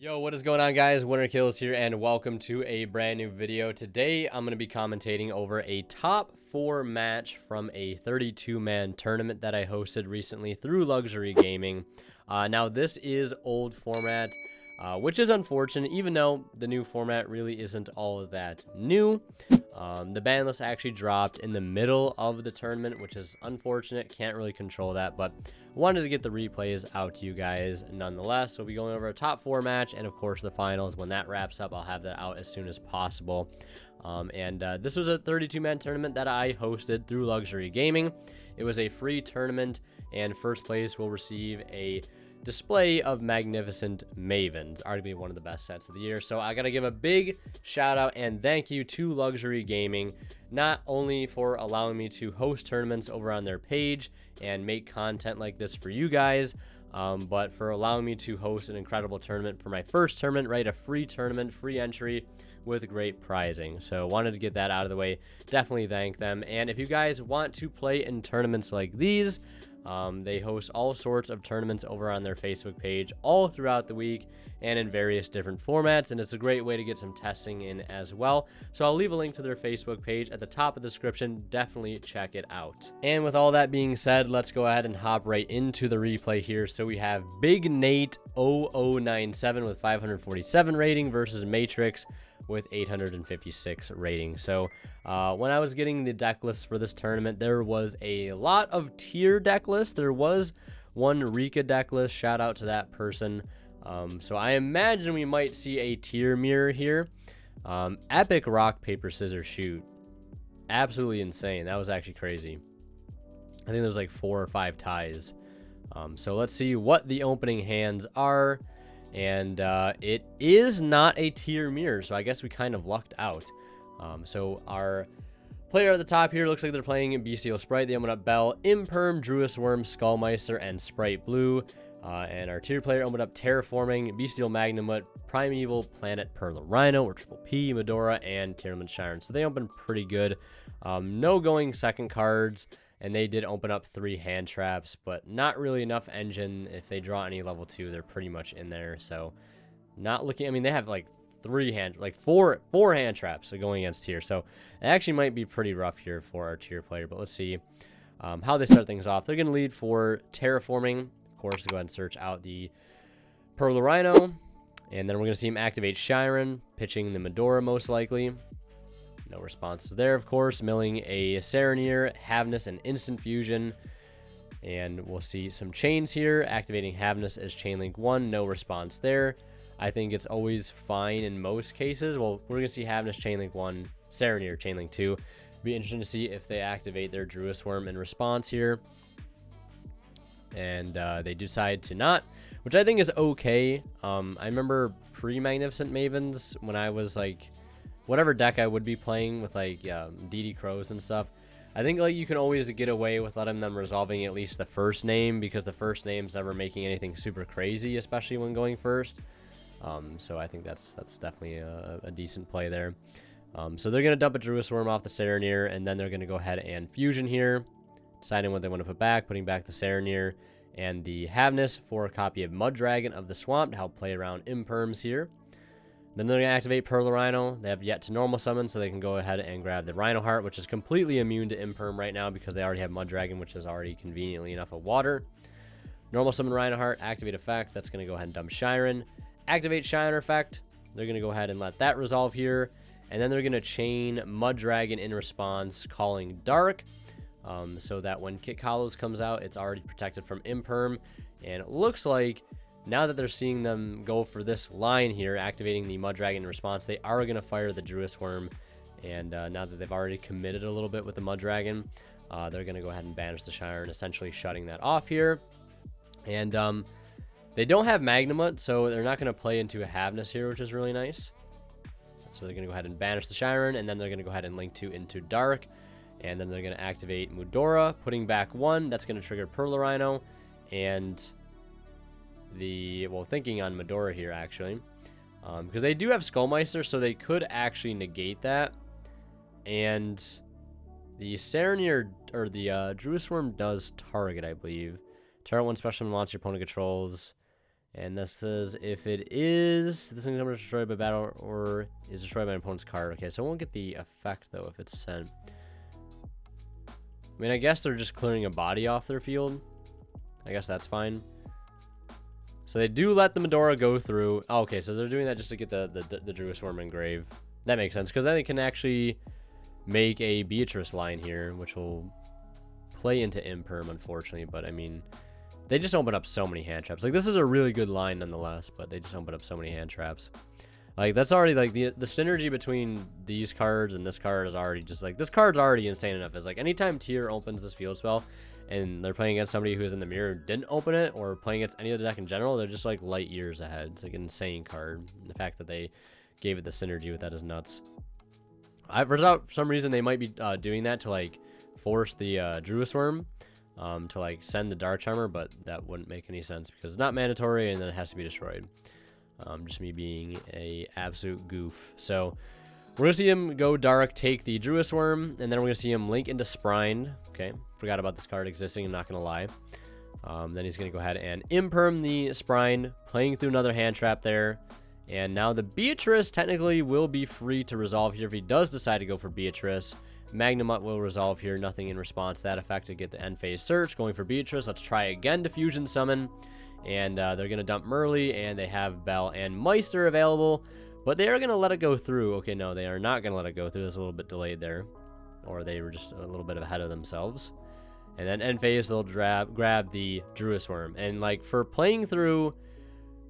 Yo, what is going on, guys? Winter Kills here, and welcome to a brand new video. Today, I'm going to be commentating over a top 4 match from a 32-man tournament that I hosted recently through Luxury Gaming. Now, this is old format, which is unfortunate, even though the new format really isn't all that new. The ban list actually dropped in the middle of the tournament, which is unfortunate. Can't really control that, but wanted to get the replays out to you guys nonetheless. So we'll be going over a top 4 match and, of course, the finals. When that wraps up, I'll have that out as soon as possible. This was a 32-man tournament that I hosted through Luxury Gaming. It was a free tournament, and first place will receive a display of magnificent Mavens, arguably one of the best sets of the year. So I gotta give a big shout out and thank you to Luxury Gaming, not only for allowing me to host tournaments over on their page and make content like this for you guys, but for allowing me to host an incredible tournament for my first tournament, right? A free tournament, free entry with great prizing. So wanted to get that out of the way. Definitely thank them. And if you guys want to play in tournaments like these, they host all sorts of tournaments over on their Facebook page all throughout the week and in various different formats, and it's a great way to get some testing in as well. So I'll leave a link to their Facebook page at the top of the description. Definitely check it out. And with all that being said, let's go ahead and hop right into the replay here. So we have Big Nate 0097 with 547 rating versus Matrix with 856 rating. So when I was getting the deck list for this tournament, there was a lot of tier deck lists. There was one Rika deck list. Shout out to that person. So I imagine we might see a tier mirror here. Epic rock, paper, scissors, shoot. Absolutely insane. That was actually crazy. I think there was like 4 or 5 ties. So let's see what the opening hands are. And it is not a tier mirror, so I guess we kind of lucked out. So our player at the top here looks like they're playing Bystial Spright. They open up Bell, Imperm, Druis Worm, Skullmeister, and Spright Blue. And our tier player opened up Terraforming, Bystial Magnamut, Primeval, Planet, Pearl Rhino, or Triple P, Medora, and Tearlaments Shiren. So they opened pretty good. No going second cards. And they did open up 3 hand traps, but not really enough engine. If they draw any level 2, they're pretty much in there. So not looking, I mean, they have like 4 hand traps going against tier. So it actually might be pretty rough here for our tier player, but let's see how they start things off. They're going to lead for Terraforming. Of course, go ahead and search out the Pearl Rhino. And then we're going to see him activate Shiren, pitching the Medora most likely. No responses there, of course. Milling a Serenir, Havness, and Instant Fusion. And we'll see some chains here. Activating Havness as Chainlink 1. No response there. I think it's always fine in most cases. Well, we're going to see Havness, Chainlink 1, Serenir, Chainlink 2. Be interesting to see if they activate their Druis Worm in response here. And they decide to not, which I think is okay. I remember pre-Magnificent Mavens when I was like, whatever deck I would be playing with like DD Crows and stuff, I think like you can always get away with letting them resolving at least the first name, because the first name's never making anything super crazy, especially when going first. So I think that's definitely a decent play there. So they're going to dump a Druis Worm off the Serenir, and then they're going to go ahead and Fusion here, deciding what they want to put back, putting back the Serenir and the Havness for a copy of Mud Dragon of the Swamp to help play around Imperms here. Then they're going to activate Pearl Rhino. They have yet to normal summon, so they can go ahead and grab the Rhino Heart, which is completely immune to Imperm right now because they already have Mud Dragon, which is already conveniently enough of water. Normal summon Rhino Heart, activate effect. That's going to go ahead and dump Shiren. Activate Shiren effect. They're going to go ahead and let that resolve here. And then they're going to chain Mud Dragon in response, calling Dark, so that when Kit Kalos comes out, it's already protected from Imperm. And it looks like now that they're seeing them go for this line here, activating the Mud Dragon in response, they are going to fire the Druis Worm. And now that they've already committed a little bit with the Mud Dragon, they're going to go ahead and banish the Shiren, essentially shutting that off here. And they don't have Magnamut, so they're not going to play into a Havness here, which is really nice. So they're going to go ahead and banish the Shiren, and then they're going to go ahead and link 2 into Dark. And then they're going to activate Medora, putting back 1. That's going to trigger Pearl Rhino. And thinking on Medora here, actually. Because they do have Skullmeister, so they could actually negate that. And the Serenir, or the Druis Worm does target, I believe. Target 1 special summon monster your opponent controls. And this says if it is, this thing's number is destroyed by battle or is destroyed by an opponent's card. Okay, so it won't get the effect though if it's sent. I mean, I guess they're just clearing a body off their field. I guess that's fine. So they do let the Medora go through. Oh, okay, so they're doing that just to get the Druisworm engraved. That makes sense, because then they can actually make a Beatrice line here, which will play into Imperm, unfortunately. But, I mean, they just open up so many hand traps. Like, this is a really good line, nonetheless, but they just open up so many hand traps. Like, that's already, like, the synergy between these cards and this card is already just, like, this card's already insane enough. It's like, anytime Tear opens this field spell, and they're playing against somebody who is in the mirror didn't open it, or playing against any other deck in general, they're just, like, light years ahead. It's, like, an insane card. And the fact that they gave it the synergy with that is nuts. For some reason, they might be doing that to, like, force the Druisworm to, like, send the Dark Charmer, but that wouldn't make any sense because it's not mandatory, and then it has to be destroyed. Just me being a absolute goof. So we're gonna see him go dark, take the Druisworm, and then we're gonna see him link into Spright. Okay, forgot about this card existing, I'm not gonna lie. Then he's gonna go ahead and imperm the Spright, playing through another hand trap there. And now the Beatrice technically will be free to resolve here if he does decide to go for Beatrice. Magnamut will resolve here, nothing in response to that effect to get the end phase search. Going for Beatrice, let's try again to fusion summon. And they're going to dump Merly, and they have Bell and Meister available. But they are going to let it go through. Okay, no, they are not going to let it go through. It's a little bit delayed there. Or they were just a little bit ahead of themselves. And then end phase, they'll grab the Druisworm. And, like, for playing through,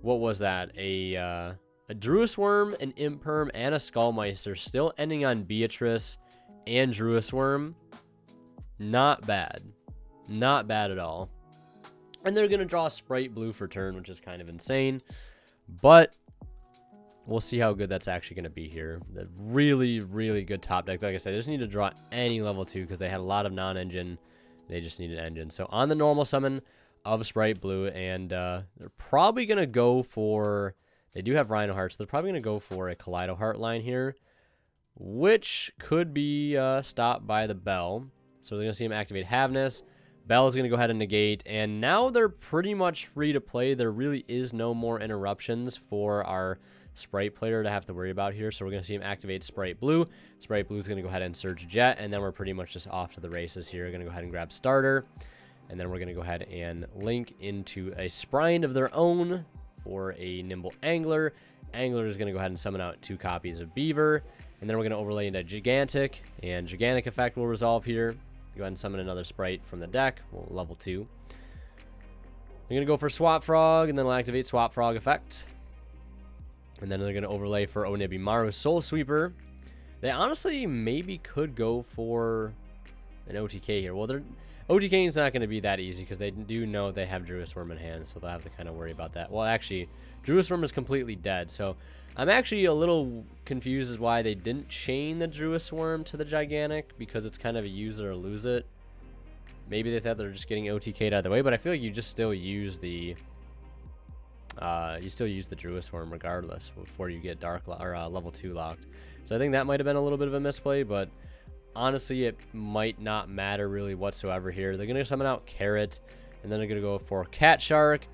what was that? A Druisworm, an Imperm, and a Skullmeister, still ending on Beatrice and Druisworm. Not bad. Not bad at all. And they're going to draw Spright blue for turn, which is kind of insane. But we'll see how good that's actually going to be here. The really, really good top deck. Like I said, they just need to draw any level 2 because they had a lot of non-engine. They just need an engine. So on the normal summon of Spright blue, and they're probably going to go for... They do have Rhino Heart, so they're probably going to go for a Kaleido Heart line here, which could be stopped by the Bell. So they're going to see him activate Havness. Bell is going to go ahead and negate, and now they're pretty much free to play. There really is no more interruptions for our Spright player to have to worry about here, so we're going to see him activate Spright Blue. Spright Blue is going to go ahead and Surge Jet, and then we're pretty much just off to the races here. We're going to go ahead and grab Starter, and then we're going to go ahead and link into a Spright of their own for a Nimble Angler. Angler is going to go ahead and summon out 2 copies of Beaver, and then we're going to overlay into Gigantic, and Gigantic effect will resolve here. Go ahead and summon another Spright from the deck, well, level 2. They're going to go for Swap Frog, and then we'll activate Swap Frog effect. And then they're going to overlay for Onibimaru Soul Sweeper. They honestly maybe could go for an OTK here. Well, OTK is not going to be that easy because they do know they have Druisworm in hand, so they'll have to kind of worry about that. Well, actually, Druisworm is completely dead, so I'm actually a little confused as why they didn't chain the Druisworm to the Gigantic, because it's kind of a use it or lose it. Maybe they thought they were just getting OTK'd either way, but I feel like you just still use the Druisworm regardless before you get level 2 locked. So I think that might have been a little bit of a misplay, but honestly, it might not matter really whatsoever here. They're going to summon out Carrot, and then they're going to go for Cat Shark.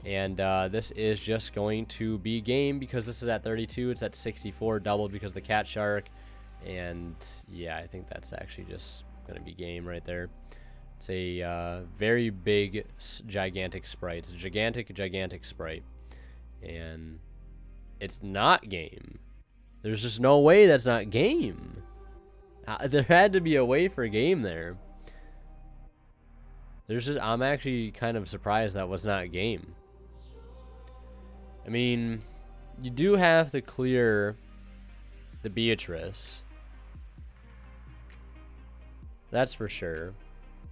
And this is just going to be game because this is at 32. It's at 64, doubled because of the Cat Shark. And yeah, I think that's actually just going to be game right there. It's a very big, gigantic Spright. It's a gigantic Spright. And it's not game. There's just no way that's not game. There had to be a way for game there. I'm actually kind of surprised that was not game. I mean, you do have to clear the Beatrice. That's for sure.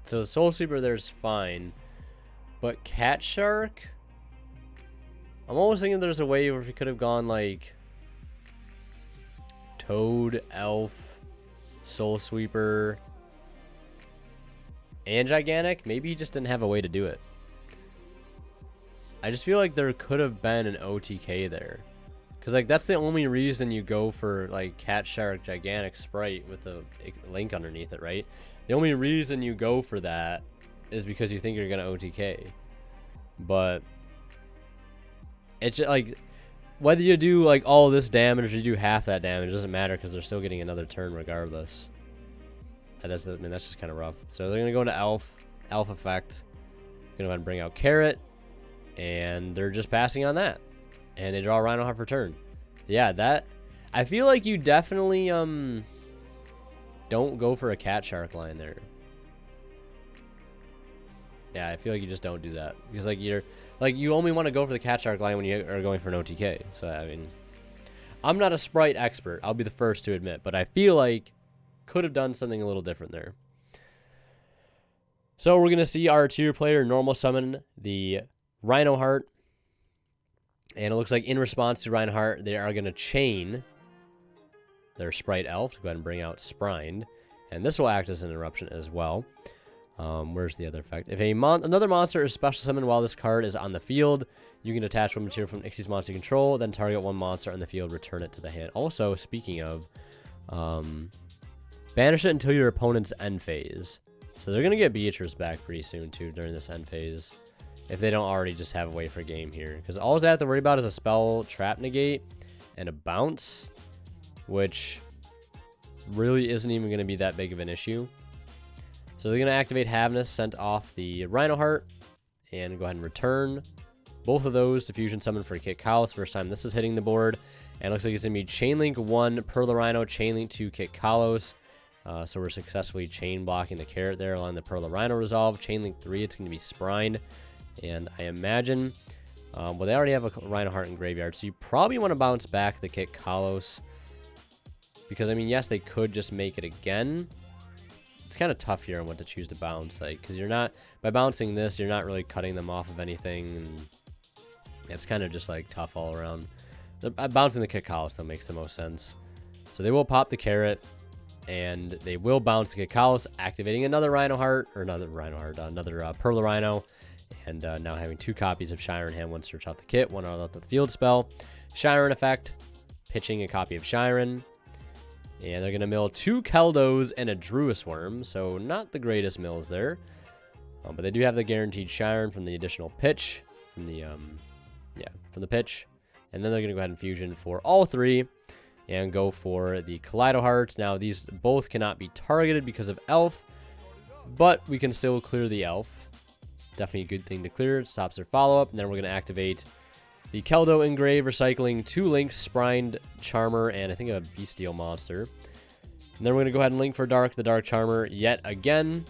So the Soul Sweeper there's fine. But Cat Shark? I'm almost thinking there's a way where we could have gone like Toad, Elf, Soul Sweeper, and Gigantic. Maybe he just didn't have a way to do it. I just feel like there could have been an OTK there. Because, like, that's the only reason you go for, like, Cat Shark Gigantic Spright with a link underneath it, right? The only reason you go for that is because you think you're going to OTK. But It's just, like, whether you do like all this damage or you do half that damage, it doesn't matter because they're still getting another turn regardless. And that's, I mean, that's just kind of rough. So they're gonna go into Elf effect. Gonna go ahead and bring out Carrot, and they're just passing on that, and they draw a Rhino Heart for turn. Yeah, that I feel like you definitely don't go for a Cat Shark line there. Yeah, I feel like you just don't do that because like you only want to go for the Cat Shark line when you are going for an OTK. So I mean, I'm not a Spright expert, I'll be the first to admit, but I feel like could have done something a little different there. So we're gonna see our tier player normal summon the Rhino Heart, and it looks like in response to Rhino Heart, they are gonna chain their Spright Elf to go ahead and bring out Sprind, and this will act as an interruption as well. Where's the other effect? If another monster is special summoned while this card is on the field, you can attach one material from Ixie's monster control, then target one monster on the field, return it to the hand. Also, speaking of, banish it until your opponent's end phase. So they're going to get Beatrice back pretty soon, too, during this end phase, if they don't already just have a way for game here. Because all they have to worry about is a spell trap negate and a bounce, which really isn't even going to be that big of an issue. So they're going to activate Havness, sent off the Rhino Heart, and go ahead and return both of those to Fusion Summon for Kit Kalos. First time this is hitting the board. And it looks like it's going to be Chainlink 1, Perla Rhino, Chainlink 2, Kit Kalos. So we're successfully chain blocking the Carrot there along the Perla Rhino resolve. Chainlink 3, it's going to be Sprind. And I imagine, well, they already have a Rhino Heart in graveyard, so you probably want to bounce back the Kit Kalos. Because, I mean, yes, they could just make it again. It's kind of tough here on what to choose to bounce, like, because you're not, by bouncing this, you're not really cutting them off of anything, and it's kind of just, like, tough all around. Bouncing the Kit Kalos, though, makes the most sense. So they will pop the Carrot, and they will bounce the Kit Kalos, activating another Rhino Heart, or another Perla Rhino, and now having 2 copies of Shiren in hand, one search off the kit, one out the field spell. Shiren effect, pitching a copy of Shiren. And they're going to mill 2 Keldos and a Druis Worm, so not the greatest mills there. But they do have the guaranteed Shiren from the additional pitch, from the pitch. And then they're going to go ahead and fusion for all 3 and go for the Kaleido Hearts. Now, these both cannot be targeted because of Elf, but we can still clear the Elf. Definitely a good thing to clear. It stops their follow-up, and then we're going to activate the Keldo Engrave, recycling 2 links, Sprind, Charmer, and I think a Bystial monster. And then we're going to go ahead and link for the Dark Charmer yet again,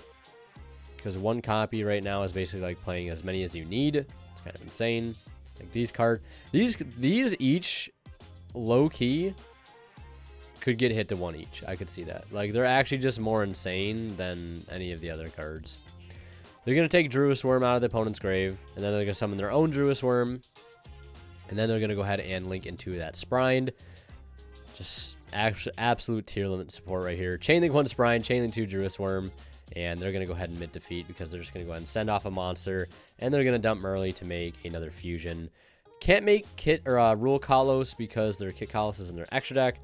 because 1 copy right now is basically like playing as many as you need. It's kind of insane. Like these cards, these each low-key could get hit to 1 each. I could see that. Like, they're actually just more insane than any of the other cards. They're going to take Druis Worm out of the opponent's grave, and then they're going to summon their own Druis Worm. And then they're going to go ahead and link into that Sprind. Just absolute tier limit support right here. Chainlink 1 Sprind, Chainlink 2 Druis Worm. And they're going to go ahead and mid-defeat because they're just going to go ahead and send off a monster. And they're going to dump Merly to make another fusion. Can't make Kit or Rule Kalos because their Kit Kalos is in their extra deck.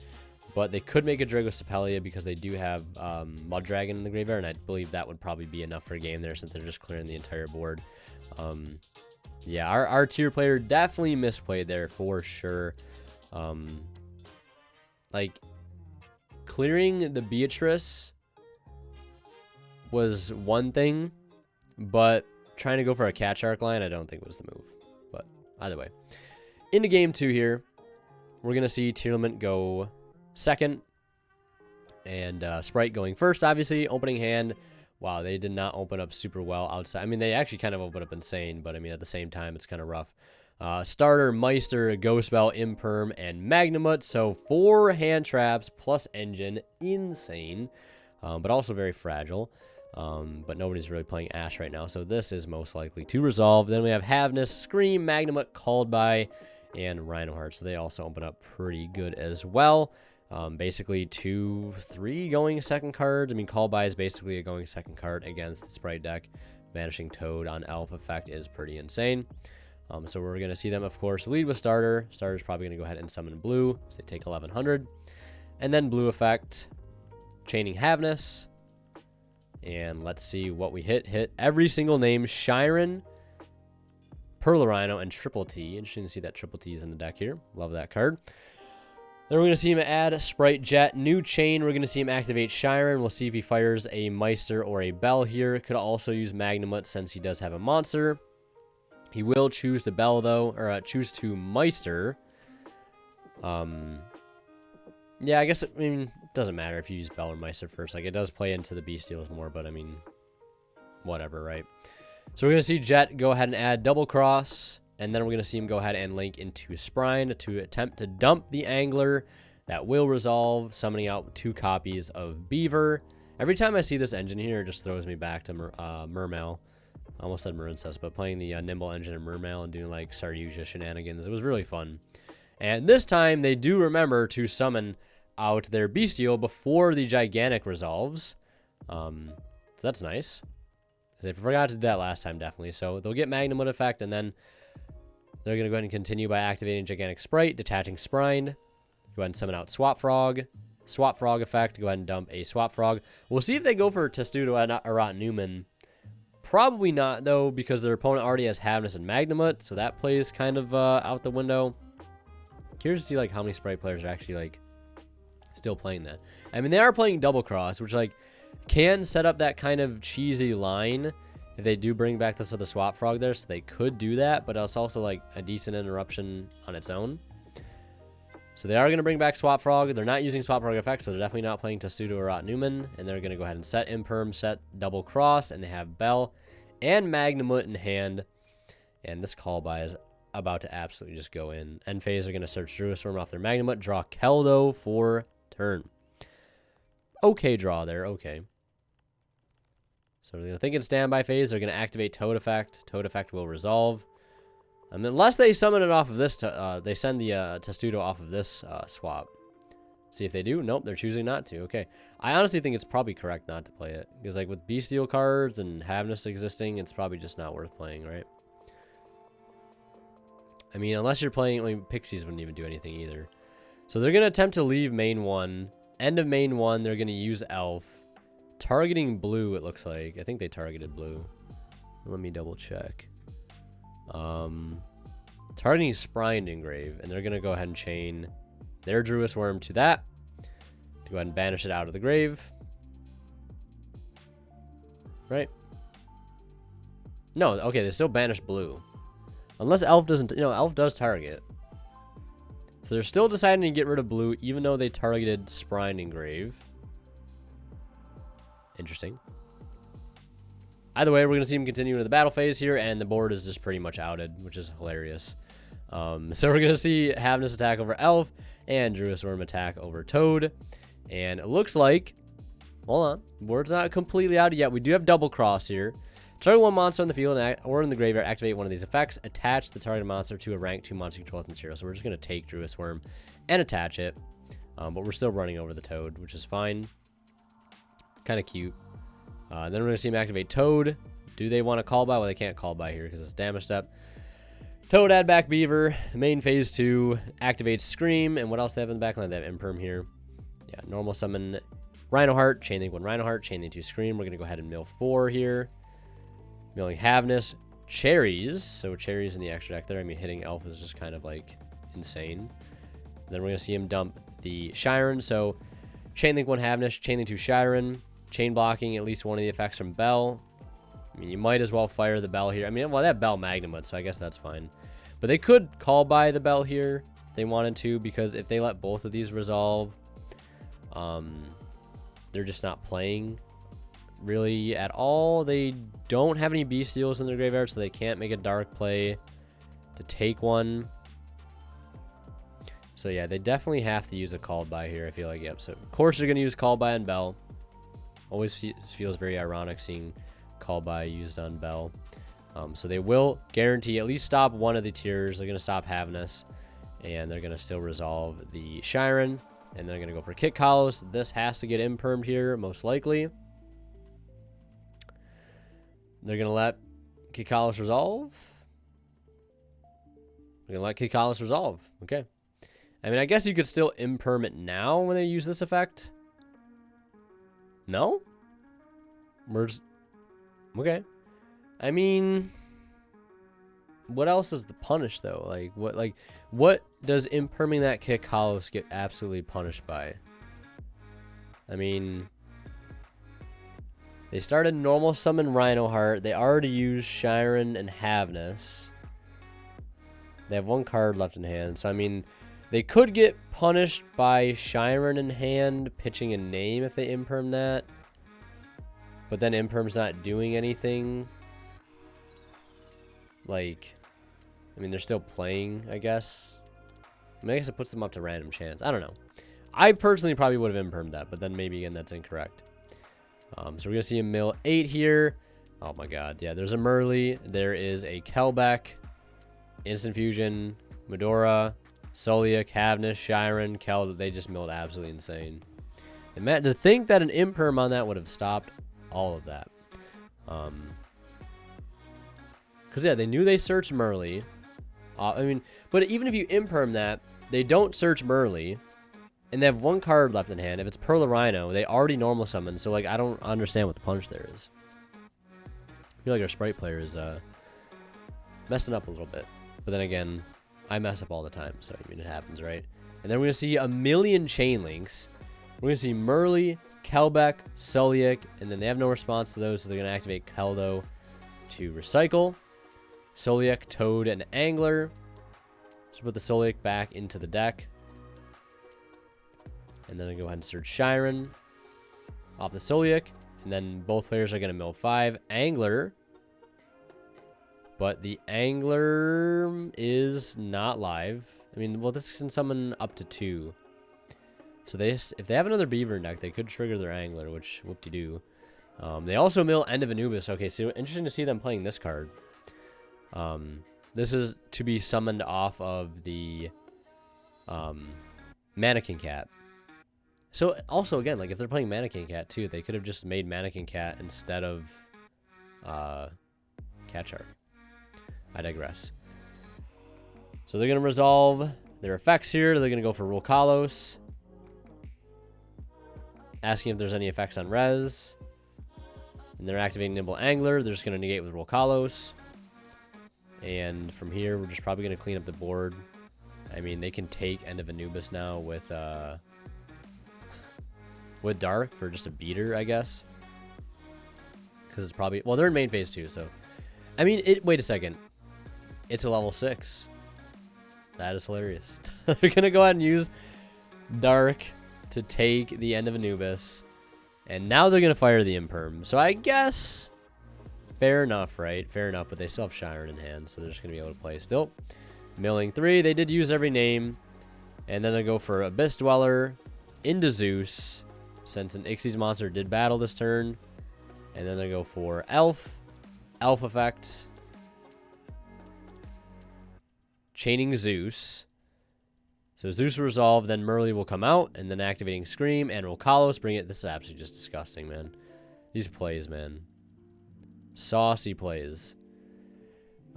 But they could make a Dragocepelia because they do have Mud Dragon in the graveyard. And I believe that would probably be enough for a game there since they're just clearing the entire board. Yeah, our tier player definitely misplayed there for sure. Like, clearing the Beatrice was one thing, but trying to go for a Cat Shark line, I don't think was the move. But either way, into game 2 here, we're going to see Tearlament go second, and Spright going first, obviously. Opening hand. Wow, they did not open up super well outside. I mean, they actually kind of opened up insane, but I mean, at the same time, it's kind of rough. Starter, Meister, Ghost Bell, Imperm, and Magnamut. So 4 hand traps plus engine. Insane, but also very fragile. But nobody's really playing Ash right now, so this is most likely to resolve. Then we have Havness, Scream, Magnamut, Called By, and Rhino Heart. So they also open up pretty good as well. Basically 2, 3 going second cards. I mean, Call By is basically a going second card against the Spright deck. Vanishing Toad on Elf effect is pretty insane. So we're going to see them, of course, lead with Starter. Starter's probably going to go ahead and summon Blue, so they take 1100. And then Blue effect, chaining Havness. And let's see what we hit. Hit every single name. Shiren, Perla Rhino, and Triple T. Interesting to see that Triple T is in the deck here. Love that card. Then we're going to see him add Spright Jet. New Chain, we're going to see him activate Shiren. We'll see if he fires a Meister or a Bell here. Could also use Magnamut since he does have a monster. He will choose to Bell, though, or choose to Meister. Yeah, I guess, I mean, it doesn't matter if you use Bell or Meister first. Like, it does play into the Bystials more, but, I mean, whatever, right? So we're going to see Jet go ahead and add Double Cross, and then we're going to see him go ahead and link into Spright to attempt to dump the Angler. That will resolve, summoning out 2 copies of Beaver. Every time I see this engine here, it just throws me back to Mermail. I almost said Marincess, but playing the Nimble engine in Mermail and doing, like, Saryuja shenanigans. It was really fun. And this time, they do remember to summon out their Bystial before the Gigantic resolves. So that's nice. They forgot to do that last time, definitely. So they'll get Magnamut effect, and then they're going to go ahead and continue by activating Gigantic Spright, detaching Spright. Go ahead and summon out Swap Frog. Swap Frog effect. Go ahead and dump a Swap Frog. We'll see if they go for Testudo and Arat Newman. Probably not, though, because their opponent already has Havnus and Magnamut, so that plays kind of out the window. Curious to see, like, how many Spright players are actually, like, still playing that. I mean, they are playing Double Cross, which, like, can set up that kind of cheesy line if they do bring back this other Swap Frog there, so they could do that, but it's also, like, a decent interruption on its own. So they are going to bring back Swap Frog. They're not using Swap Frog effects, so they're definitely not playing Testudo or Rot Newman, and they're going to go ahead and set Imperm, set Double Cross, and they have Bell and Magnamut in hand, and this call by is about to absolutely just go in. End phase are going to search Druisworm off their Magnamut, draw Keldo for turn. Okay draw there, okay. So they're going to think in standby phase. They're going to activate Toad effect. Toad effect will resolve. Unless they summon it off of this, they send the Testudo off of this swap. See if they do. Nope, they're choosing not to. Okay. I honestly think it's probably correct not to play it. Because like with Bystial cards and Havnus existing, it's probably just not worth playing, right? I mean, unless you're playing, like, Pixies wouldn't even do anything either. So they're going to attempt to leave main 1. End of main 1, they're going to use Elf. Targeting blue, it looks like. I think they targeted blue. Let me double check. Targeting Spright Engrave, and they're going to go ahead and chain their Druisworm to that. To go ahead and banish it out of the grave. Right? No, okay, they still banish blue. Unless Elf doesn't, you know, Elf does target. So they're still deciding to get rid of blue, even though they targeted Spright Engrave. Interesting. Either way, we're going to see him continue into the battle phase here, and the board is just pretty much outed, which is hilarious. So we're going to see Havnus attack over Elf, and Druisworm attack over Toad. And it looks like, hold on, the board's not completely outed yet. We do have Double Cross here. Target one monster in the field or in the graveyard, activate one of these effects, attach the target monster to a rank 2 monster controls material. So we're just going to take Druisworm and attach it. But we're still running over the Toad, which is fine. Kind of cute. Then we're going to see him activate Toad. Do they want to call by? Well, they can't call by here because it's damage step. Toad, add back Beaver. Main phase 2 activates Scream. And what else they have in the backline? They have Imperm here. Yeah, normal summon Rhino Heart. Chain link 1 Rhino Heart. Chain link 2 Scream. We're going to go ahead and mill 4 here. Milling Havnus. Cherries. So cherries in the extra deck there. I mean, hitting Elf is just kind of like insane. Then we're going to see him dump the Shiren. So chain link 1 Havnus. Chain link 2 Shiren. Chain blocking at least one of the effects from Bell. I mean, you might as well fire the Bell here. I mean, well, they have Bell Magnamut, so I guess that's fine. But they could call by the Bell here if they wanted to, because if they let both of these resolve, they're just not playing really at all. They don't have any Bystials in their graveyard, so they can't make a dark play to take one. So yeah, they definitely have to use a called by here, I feel like. Yep, so of course they're going to use call by and Bell. Always feels very ironic seeing call by used on Bell. So they will guarantee at least stop one of the tiers. They're going to stop Havnus, and they're going to still resolve the Shiren, and they're going to go for Kick Kalos. This has to get impermed here, most likely. They're going to let Kick Kalos resolve. They're going to let Kick Kalos resolve. Okay. I mean, I guess you could still imperm it now when they use this effect. No? Okay. I mean, what else is the punish though? What does imperming that kick Kalos get absolutely punished by? I mean, they started normal summon Rhino Heart. They already used Shiren and Havness. They have one card left in hand. So, I mean, they could get punished by Shiren in hand, pitching a name if they imperm that. But then imperm's not doing anything. Like, I mean, they're still playing, I guess. I mean, I guess it puts them up to random chance. I don't know. I personally probably would have impermed that, but then maybe, again, that's incorrect. So we're going to see a mill 8 here. Oh, my God. Yeah, there's a Merly. There is a Kelbeck. Instant Fusion. Medora. Soliak. Havness. Shiren. Kel. They just milled absolutely insane. And Matt, to think that an imperm on that would have stopped all of that. Because, yeah, they knew they searched Merly. I mean, but even if you imperm that, they don't search Merly. And they have one card left in hand. If it's Pearl of Rhino, they already normal summon. So, like, I don't understand what the punish there is. I feel like our Spright player is messing up a little bit. But then again, I mess up all the time. So, I mean, it happens, right? And then we're going to see a million chain links. We're going to see Merly, Kelbeck, Soliak. And then they have no response to those. So, they're going to activate Keldo to recycle. Soliak, Toad, and Angler. So, put the Soliak back into the deck. And then I go ahead and search Shiren off the Soliak. And then both players are going to mill 5. Angler. But the Angler is not live. I mean, well, this can summon up to 2. So if they have another Beaver in deck, they could trigger their Angler, which whoop-de-doo. They also mill End of Anubis. Okay, so interesting to see them playing this card. This is to be summoned off of the Mannequin Cat. So, also, again, like, if they're playing Mannequin Cat, too, they could have just made Mannequin Cat instead of Cat Shark. I digress. So, they're going to resolve their effects here. They're going to go for Rule Kalos. Asking if there's any effects on Res. And they're activating Nimble Angler. They're just going to negate with Rule Kalos. And from here, we're just probably going to clean up the board. I mean, they can take End of Anubis now with Dark for just a beater, I guess. Because it's probably... Well, they're in main phase too, so... I mean, wait a second. It's a level 6. That is hilarious. They're going to go ahead and use Dark to take the End of Anubis. And now they're going to fire the Imperm. So I guess... Fair enough, right? Fair enough, but they still have Shiren in hand, so they're just going to be able to play still. Milling 3. They did use every name. And then they go for Abyss Dweller into Zeus, since an Ixi's monster did battle this turn. And then they go for Elf effect, chaining Zeus. So Zeus will resolve, then Merly will come out, and then activating Scream and Rule Kalos, bring it. This is absolutely just disgusting, man. These plays, man. Saucy plays.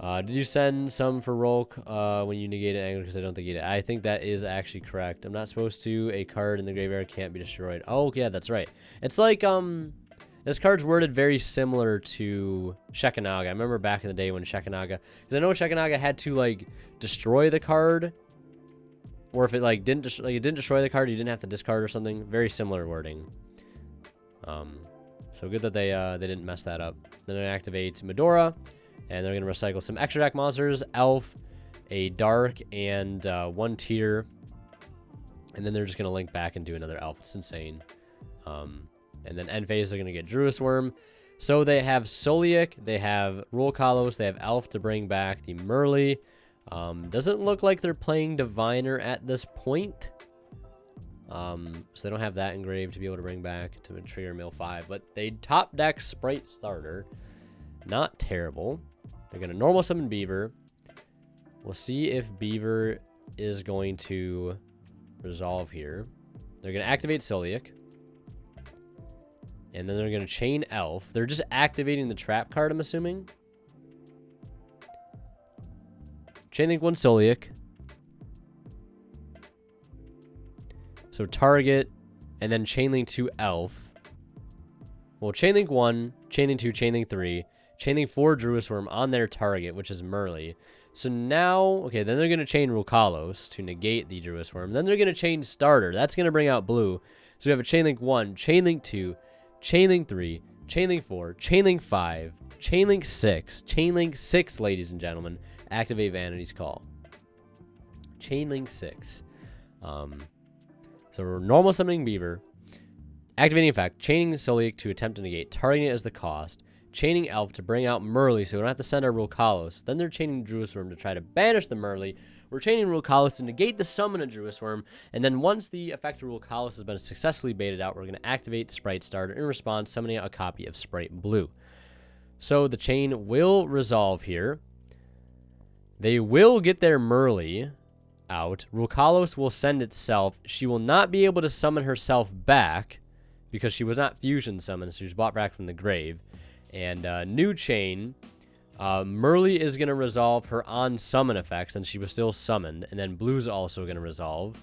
Did you send some for Rolk when you negated Angler? Because I don't think you did. I think that is actually correct. I'm not supposed to. A card in the graveyard can't be destroyed. Oh, yeah, that's right. It's like, this card's worded very similar to Shekinah. I remember back in the day when Shekinah... Because I know Shekinah had to, like, destroy the card. Or if it, like, didn't destroy the card, you didn't have to discard or something. Very similar wording. So good that they didn't mess that up. Then I activate Medora. And they're going to recycle some extra deck monsters, Elf, a Dark, and 1 Tier. And then they're just going to link back and do another Elf. It's insane. And then end phase, they're going to get Druis Worm. So they have Soliak, they have Rule Kalos, they have Elf to bring back the Merly. Doesn't look like they're playing Diviner at this point. So they don't have that engraved to be able to bring back to trigger mill 5. But they top deck Spright starter. Not terrible. They're going to normal summon Beaver. We'll see if Beaver is going to resolve here. They're going to activate Soliak. And then they're going to chain Elf. They're just activating the trap card, I'm assuming. Chainlink 1 Soliak. So target, and then chainlink 2 Elf. Well, chainlink 1, chainlink 2, chainlink 3. Chainlink 4 Druisworm on their target, which is Merly. So now, okay, then they're going to chain Rukalos to negate the Druisworm. Then they're going to chain Starter. That's going to bring out blue. So we have a Chainlink 1, Chainlink 2, Chainlink 3, Chainlink 4, Chainlink 5, Chainlink 6, Chainlink 6, ladies and gentlemen. Activate Vanity's Call. Chainlink 6. So we're normal summoning Beaver. Activating effect, chaining Solic to attempt to negate, targeting it as the cost. Chaining Elf to bring out Merly, so we don't have to send our Rukalos. Then they're chaining Druisworm to try to banish the Merly. We're chaining Rukalos to negate the summon of Druisworm. And then once the effect of Rukalos has been successfully baited out, we're going to activate Spright Starter in response, summoning out a copy of Spright Blue. So the chain will resolve here. They will get their Merly out. Rukalos will send itself. She will not be able to summon herself back because she was not fusion summoned, so she was brought back from the grave. And new chain, Merly is going to resolve her on summon effect since she was still summoned, and then blue's also going to resolve.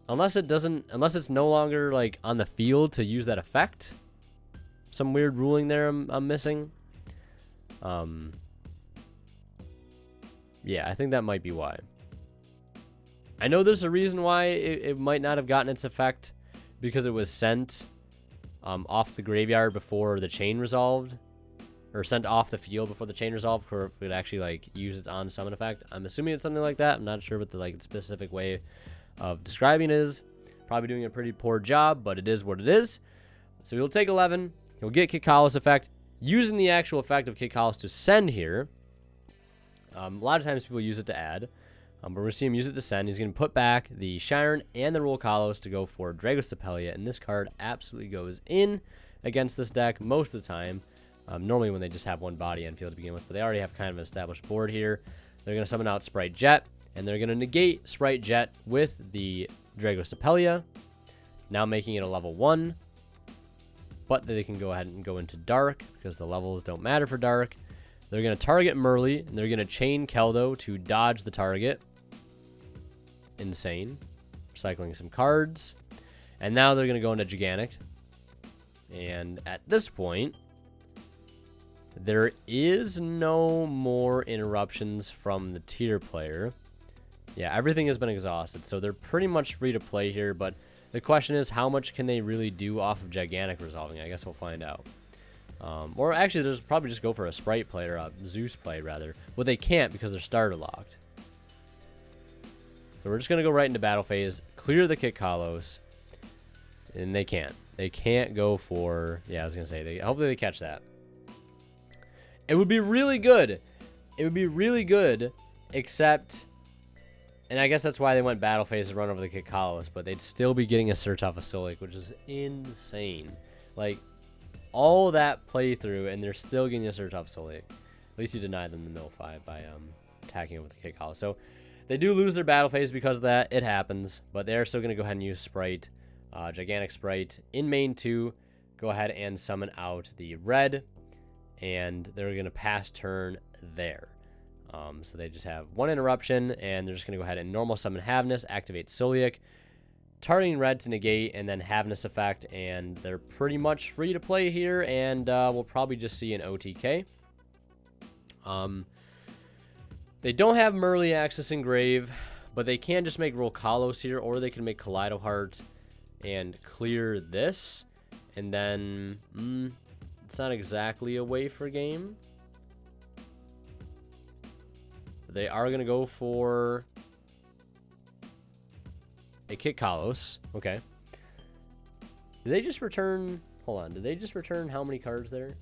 Unless it's no longer like on the field to use that effect. Some weird ruling there I'm missing. Yeah, I think that might be why. I know there's a reason why it might not have gotten its effect because it was sent off the graveyard before the chain resolved, or sent off the field before the chain resolved, for it would actually like use its on summon effect. I'm assuming it's something like that. I'm not sure what the like specific way of describing it is. Probably doing a pretty poor job, but it is what it is. So he'll take 11. He'll get Kikalos effect, using the actual effect of Kikalos to send here. A lot of times people use it to add. But we're going to see him use it to send. He's going to put back the Shiren and the Rukalos to go for Dragostapelia. And this card absolutely goes in against this deck most of the time. Normally when they just have one body on field to begin with. But they already have kind of an established board here. They're going to summon out Spright Jet. And they're going to negate Spright Jet with the Dragostapelia. Now making it a level 1. But they can go ahead and go into Dark because the levels don't matter for Dark. They're going to target Merly. And they're going to chain Keldo to dodge the target. Insane. Recycling some cards. And now they're going to go into Gigantic. And at this point, there is no more interruptions from the tier player. Yeah, everything has been exhausted. So they're pretty much free to play here. But the question is, how much can they really do off of Gigantic resolving? I guess we'll find out. Or actually, there's probably just go for a Spright play, or a Zeus play, rather. Well, they can't because they're starter locked. So we're just going to go right into battle phase, clear the Kikalos, and they can't. They can't go for... Yeah, I was going to say, hopefully they catch that. It would be really good. It would be really good, except... And I guess that's why they went battle phase to run over the Kikalos, but they'd still be getting a search off of Solic, which is insane. Like, all that playthrough, and they're still getting a search off Solic. At least you denied them the mill 5 by attacking it with the Kikalos. So they do lose their battle phase because of that. It happens, but they're still going to go ahead and use Spright, Gigantic Spright in main 2. Go ahead and summon out the red, and they're going to pass turn there. So they just have one interruption, and they're just going to go ahead and normal summon Havnus, activate Solic, targeting red to negate, and then Havnus effect, and they're pretty much free to play here, and we'll probably just see an OTK. They don't have Merly access in Grave, but they can just make Rukalos here, or they can make Kaleido Heart and clear this, and then it's not exactly a way for game. They are going to go for a Kikalos. Okay. Did they just return... Hold on. Did they just return how many cards there?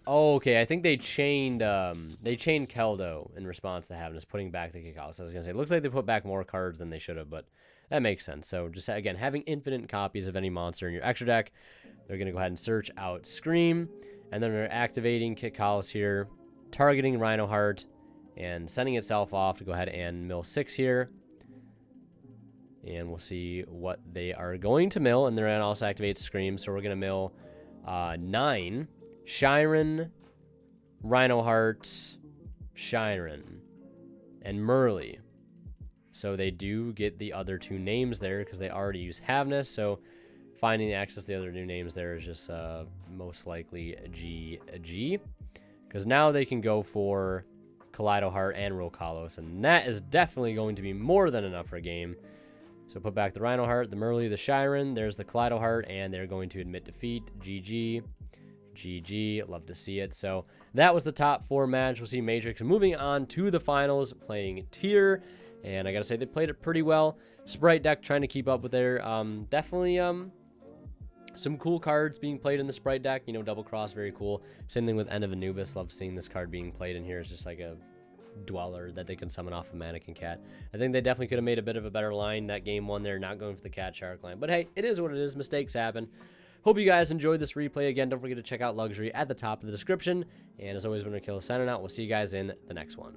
Oh, okay. I think they chained Keldo in response to Havnus putting back the Kikalos. I was going to say, it looks like they put back more cards than they should have, but that makes sense. So just, again, having infinite copies of any monster in your extra deck, they're going to go ahead and search out Scream, and then they're activating Kikalos here, targeting Rhino Heart, and sending itself off to go ahead and mill 6 here. And we'll see what they are going to mill. And they're going to also activate Scream. So we're going to mill 9. Shiren, Rhino Heart, Shiren, and Merly. So they do get the other 2 names there because they already use Havnus. So finding access to the other new names there is just most likely GG. Because now they can go for Kaleido Heart and Rokalos, and that is definitely going to be more than enough for a game. So put back the Rhino Heart, the Merly, the Shiren, there's the Kaleido Heart, and they're going to admit defeat. GG. GG. Love to see it. So that was the top 4 match. We'll see Matrix moving on to the finals, playing Tier, and I gotta say they played it pretty well. Spright deck trying to keep up with their definitely some cool cards being played in the Spright deck. You know, Double Cross, very cool. Same thing with End of Anubis. Love seeing this card being played in here. It's just like a Dweller that they can summon off a Mannequin Cat. I think they definitely could have made a bit of a better line that game one. They're not going for the Cat Shark line. But hey, it is what it is. Mistakes happen. Hope you guys enjoyed this replay. Again, don't forget to check out Luxury at the top of the description. And as always, WinnerKill signing out. We'll see you guys in the next one.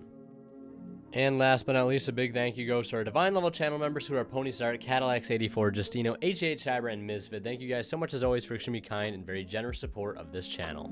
And last but not least, a big thank you goes to our Divine level channel members who are Pony Start, Cadillacs84, Justino, HH Cyber, and Misfit. Thank you guys so much as always for extremely kind and very generous support of this channel.